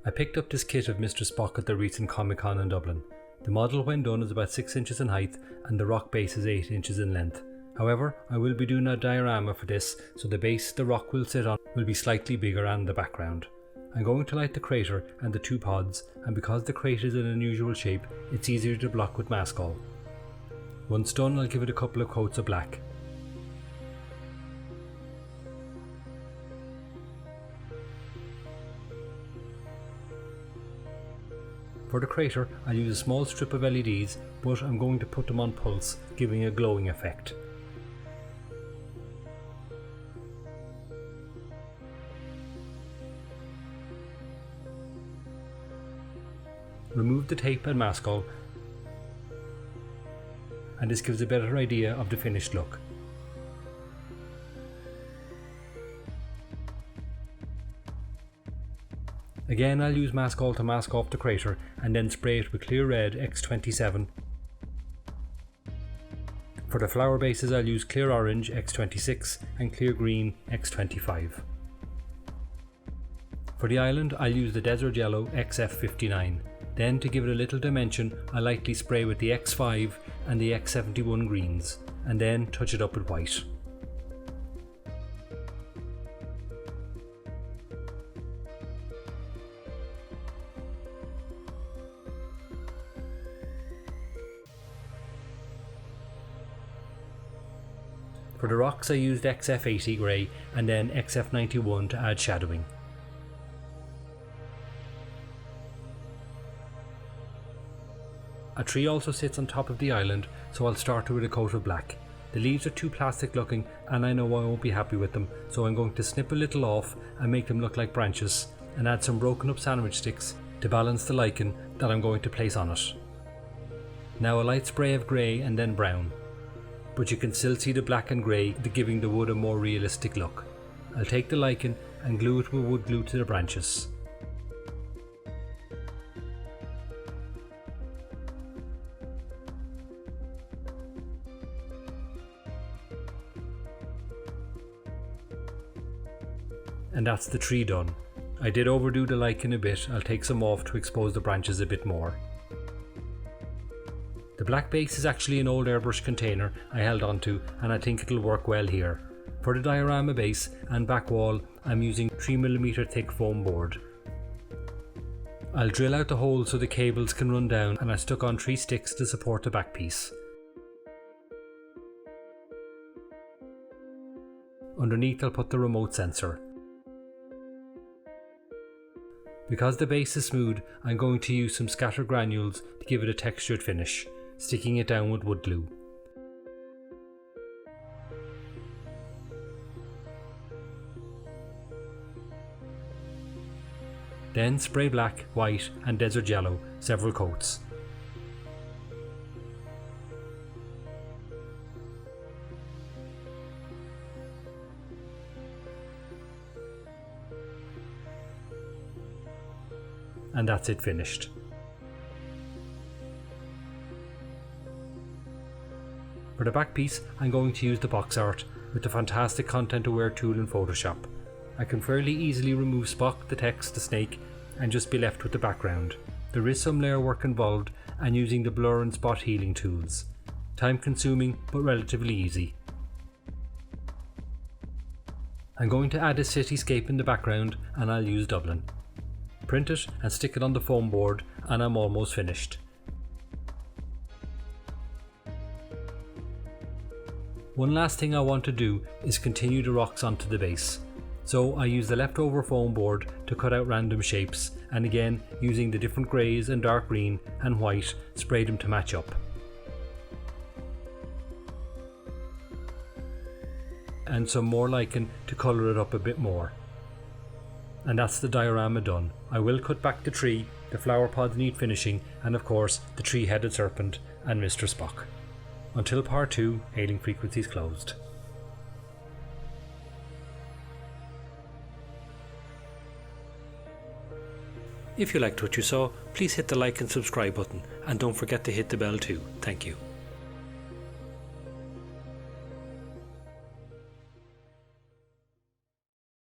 I picked up this kit of Mr. Spock at the recent Comic Con in Dublin. The model when done is about 6 inches in height and the rock base is 8 inches in length. However, I will be doing a diorama for this, so the base the rock will sit on will be slightly bigger and the background. I'm going to light the crater and the 2 pods, and because the crater is an unusual shape, it's easier to block with mask oil. Once done, I'll give it a couple of coats of black. For the crater, I'll use a small strip of LEDs, but I'm going to put them on pulse, giving a glowing effect. Remove the tape and mask oil, and this gives a better idea of the finished look. Again, I'll use mask oil to mask off the crater and then spray it with clear red X27. For the flower bases, I'll use clear orange X26 and clear green X25. For the island, I'll use the desert yellow XF59. Then, to give it a little dimension, I lightly spray with the X5 and the X71 greens, and then touch it up with white. For the rocks I used XF80 grey and then XF91 to add shadowing. A tree also sits on top of the island, so I'll start with a coat of black. The leaves are too plastic looking and I know I won't be happy with them, so I'm going to snip a little off and make them look like branches, and add some broken up sandwich sticks to balance the lichen that I'm going to place on it. Now a light spray of grey and then brown, but you can still see the black and grey giving the wood a more realistic look. I'll take the lichen and glue it with wood glue to the branches. And that's the tree done. I did overdo the lichen a bit, I'll take some off to expose the branches a bit more. The black base is actually an old airbrush container I held onto, and I think it'll work well here. For the diorama base and back wall, I'm using 3mm thick foam board. I'll drill out the holes so the cables can run down, and I stuck on 3 sticks to support the back piece. Underneath I'll put the remote sensor. Because the base is smooth, I'm going to use some scatter granules to give it a textured finish, sticking it down with wood glue. Then spray black, white and desert yellow, several coats. And that's it finished. For the back piece, I'm going to use the box art with the fantastic Content Aware tool in Photoshop. I can fairly easily remove Spock, the text, the snake, and just be left with the background. There is some layer work involved and using the blur and spot healing tools. Time consuming but relatively easy. I'm going to add a cityscape in the background and I'll use Dublin. Print it and stick it on the foam board and I'm almost finished. One last thing I want to do is continue the rocks onto the base. So I use the leftover foam board to cut out random shapes, and again using the different greys and dark green and white, spray them to match up. And some more lichen to colour it up a bit more. And that's the diorama done. I will cut back the tree, the flower pods need finishing, and of course the tree-headed serpent and Mr. Spock. Until part 2, Hailing Frequencies closed. If you liked what you saw, please hit the like and subscribe button, and don't forget to hit the bell too. Thank you.